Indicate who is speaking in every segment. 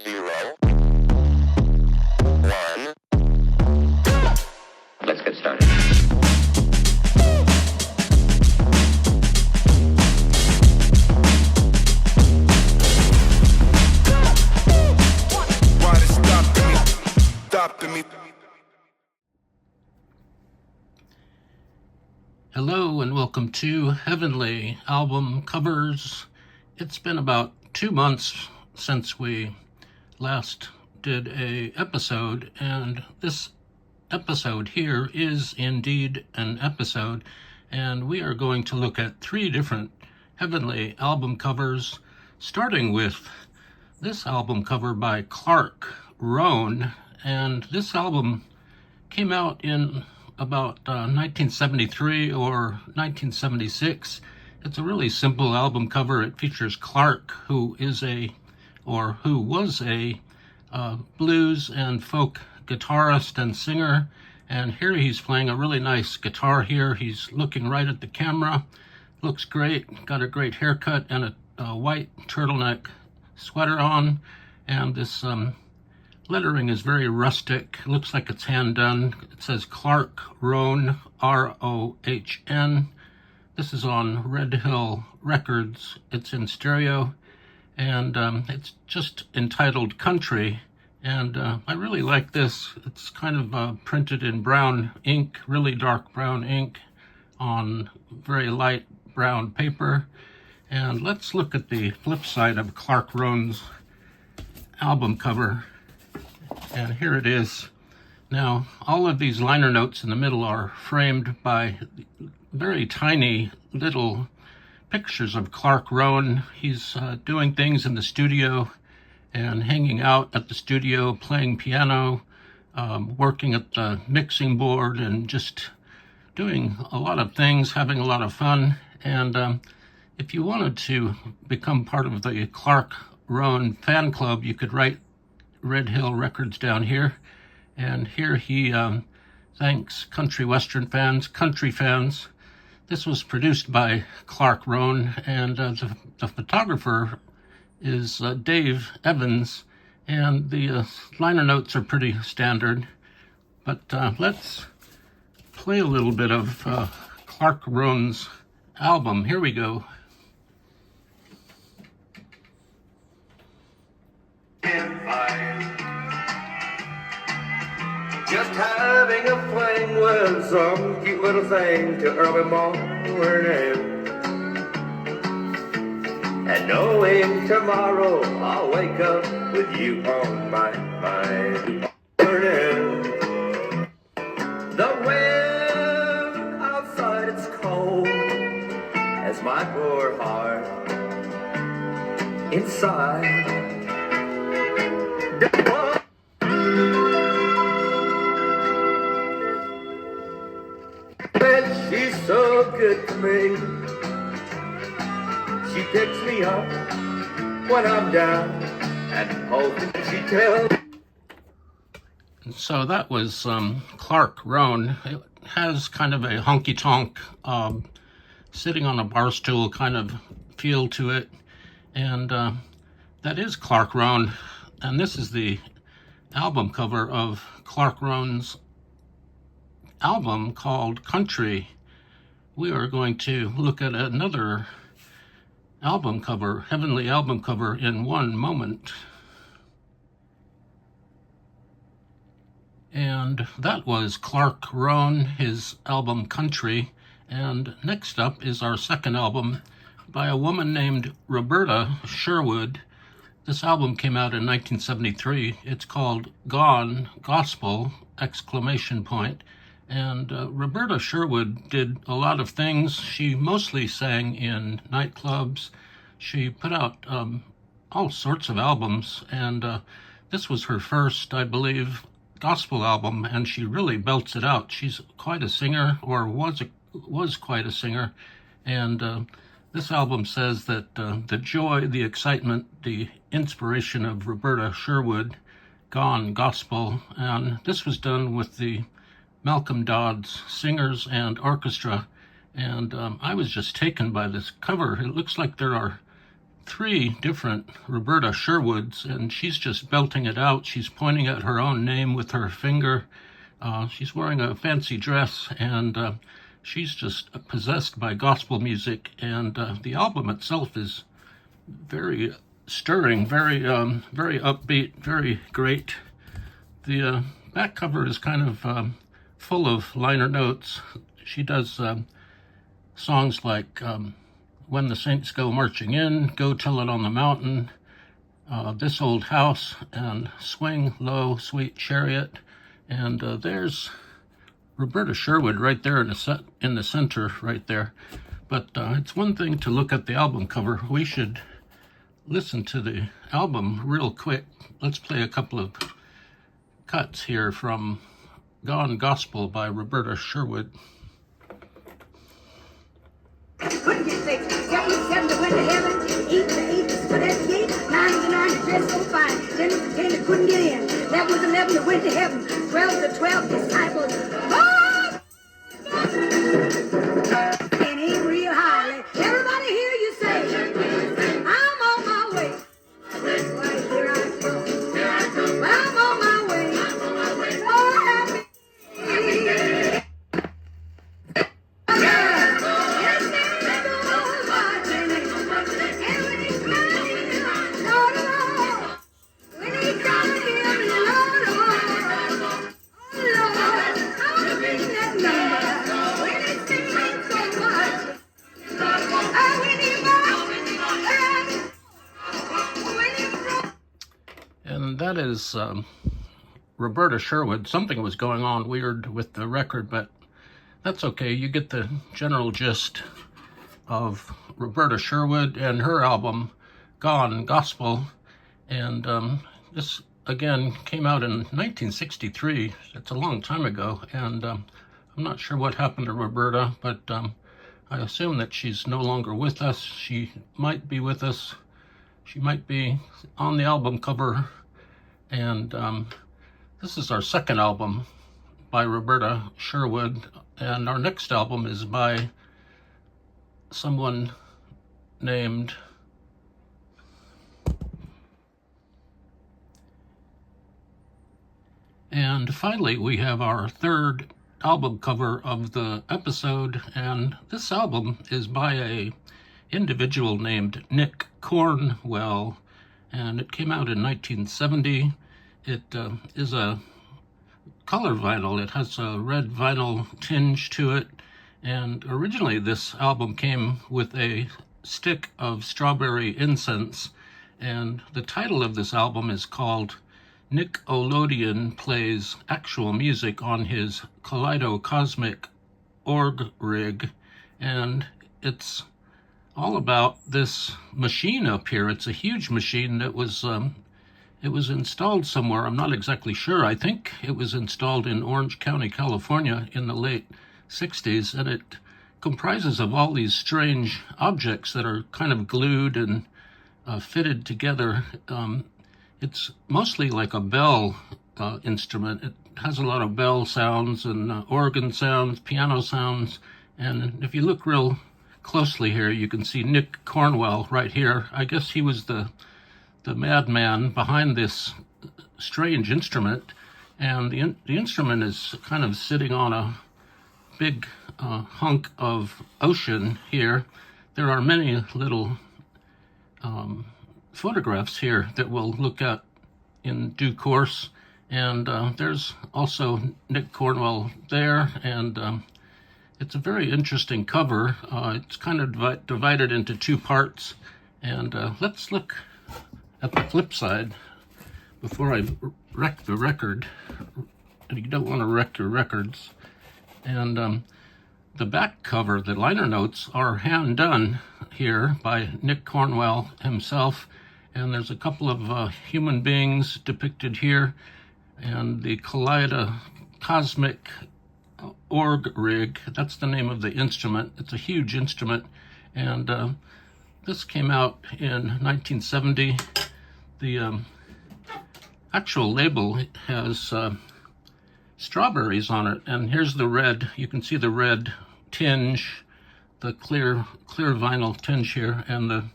Speaker 1: 0, 1.
Speaker 2: Let's get started.
Speaker 3: Why they stopping me?
Speaker 4: Hello and welcome to Heavenly Album Covers. It's been about 2 months since we last did a episode, and this episode here is indeed an episode, and we are going to look at 3 different Heavenly album covers, starting with this album cover by Clarke Rohn. And this album came out in about 1973 or 1976. It's a really simple album cover. It features Clarke, who was a blues and folk guitarist and singer. And here he's playing a really nice guitar here. He's looking right at the camera. Looks great. Got a great haircut and a white turtleneck sweater on. And this lettering is very rustic. Looks like it's hand done. It says Clarke Rohn, R-O-H-N. This is on Red Hill Records. It's in stereo, and it's just entitled Country. And I really like this. It's kind of printed in brown ink, really dark brown ink on very light brown paper. And let's look at the flip side of Clarke Rohn's album cover. And here it is. Now, all of these liner notes in the middle are framed by very tiny little pictures of Clarke Rohn. He's doing things in the studio and hanging out at the studio, playing piano, working at the mixing board, and just doing a lot of things, having a lot of fun. And if you wanted to become part of the Clarke Rohn fan club, you could write Red Hill Records down here. And here he thanks country western fans, country fans. This was produced by Clarke Rohn, and the photographer is Dave Evans, and the liner notes are pretty standard. But let's play a little bit of Clarke Rohn's album. Here we go.
Speaker 5: Just having a fling with some cute little thing till early morning, and knowing tomorrow I'll wake up with you on my mind. The wind outside, it's cold as my poor heart inside. She's so good to me. She picks me up when I'm down and holds me. She tells.
Speaker 4: So that was Clarke Rohn. It has kind of a honky-tonk, sitting on a bar stool kind of feel to it. And that is Clarke Rohn. And this is the album cover of Clarke Rohn's album called Country. We are going to look at another album cover, Heavenly album cover, in one moment. And that was Clarke Rohn, his album Country. And next up is our second album by a woman named Roberta Sherwood. This album came out in 1973. It's called Gone Gospel! And Roberta Sherwood did a lot of things. She mostly sang in nightclubs. She put out all sorts of albums, and this was her first, I believe, gospel album, and she really belts it out. She's quite a singer, or was quite a singer, and this album says that the joy, the excitement, the inspiration of Roberta Sherwood, Gone Gospel, and this was done with the Malcolm Dodd's Singers and Orchestra, and I was just taken by this cover. It looks like there are 3 different Roberta Sherwoods, and she's just belting it out. She's pointing at her own name with her finger. She's wearing a fancy dress, and she's just possessed by gospel music. And the album itself is very stirring, very upbeat, very great. The back cover is kind of full of liner notes. She does songs like When the Saints Go Marching In, Go Tell It on the Mountain, This Old House, and Swing Low, Sweet Chariot. And there's Roberta Sherwood right there in the center right there. But it's one thing to look at the album cover. We should listen to the album real quick. Let's play a couple of cuts here from Gone Gospel by Roberta Sherwood.
Speaker 1: Couldn't get six, 7 went to heaven, 8 stood at the gate, 9 to 9 dressed so fine, 10 to 10 that couldn't get in, 11 that went to heaven, 12 to 12 disciples. Oh! And ain't real high. Everybody hear you say, I'm on my way. Why, here I come. I'm on my way. Oh, happy.
Speaker 4: And that is Roberta Sherwood. Something was going on weird with the record, but that's okay. You get the general gist of Roberta Sherwood and her album, Gone Gospel. And this, again, came out in 1963. It's a long time ago. And I'm not sure what happened to Roberta, but I assume that she's no longer with us. She might be with us. She might be on the album cover. And this is our second album by Roberta Sherwood. And our next album is by someone named And finally, we have our third album cover of the episode, and this album is by a individual named Nick Cornwell, and it came out in 1970. It is a color vinyl. It has a red vinyl tinge to it, and originally this album came with a stick of strawberry incense, and the title of this album is called Nickelodeon Plays Actual Music on His Kaleidocosmic Org Rig, and it's all about this machine up here. It's a huge machine that was installed somewhere. I'm not exactly sure. I think it was installed in Orange County, California in the late 60s, and it comprises of all these strange objects that are kind of glued and fitted together. It's mostly like a bell instrument. It has a lot of bell sounds and organ sounds, piano sounds, and if you look real closely here, you can see Nick Cornwell right here. I guess he was the madman behind this strange instrument, and the instrument is kind of sitting on a big hunk of ocean here. There are many little photographs here that we'll look at in due course, and there's also Nick Cornwell there, and it's a very interesting cover. It's kind of divided into two parts, and let's look at the flip side before I wreck the record. You don't want to wreck your records. And the back cover, the liner notes, are hand done here by Nick Cornwell himself, and there's a couple of human beings depicted here, and the Kaleidocosmic Org Rig, that's the name of the instrument. It's a huge instrument, and this came out in 1970. The actual label has strawberries on it, and here's the red. You can see the red tinge, the clear vinyl tinge here, and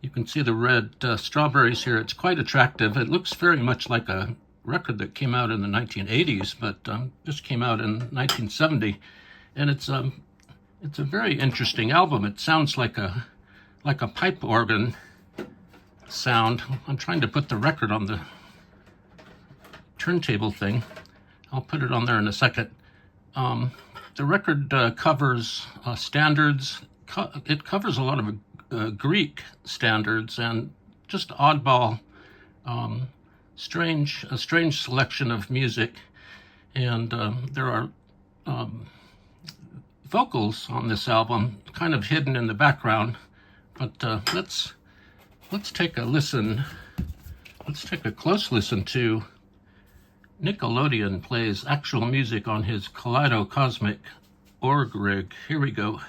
Speaker 4: You can see the red strawberries here. It's quite attractive. It looks very much like a record that came out in the 1980s, but this came out in 1970, and it's a very interesting album. It sounds like a pipe organ sound. I'm trying to put the record on the turntable thing. I'll put it on there in a second. The record covers standards. It covers a lot of Greek standards and just oddball, a strange selection of music. And there are vocals on this album, kind of hidden in the background. But let's take a listen. Let's take a close listen to Nickelodeon plays actual music on his Kaleidocosmic org rig. Here we go.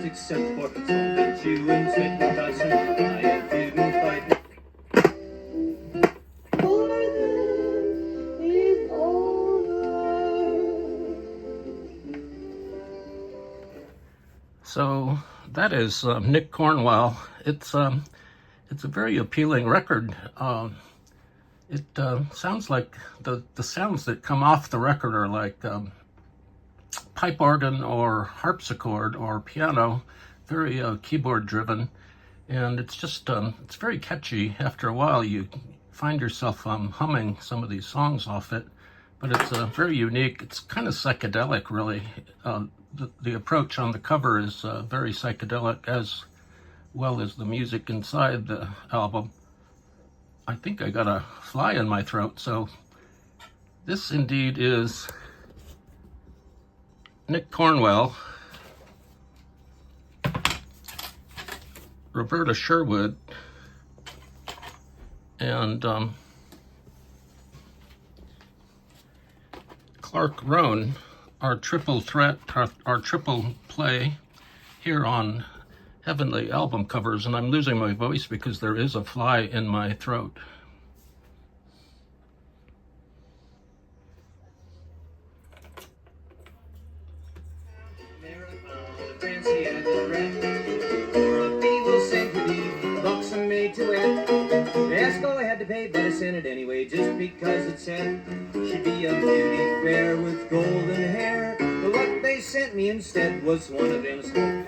Speaker 2: Except for that you and Smith and Cousin, I didn't fight. For this is over.
Speaker 4: So that is Nick Cornwell. It's a very appealing record. It sounds like the sounds that come off the record are like pipe organ or harpsichord or piano, very keyboard driven, and it's just it's very catchy. After a while you find yourself humming some of these songs off it, but it's very unique. It's kind of psychedelic, really. The approach on the cover is very psychedelic, as well as the music inside the album. I think I got a fly in my throat, so this indeed is Nick Cornwell, Roberta Sherwood, and Clarke Rohn, our triple threat, our triple play here on Heavenly album covers. And I'm losing my voice because there is a fly in my throat.
Speaker 2: Yes, go ahead to pay, but I sent it anyway, just because it said she'd be a beauty fair with golden hair. But what they sent me instead was one of them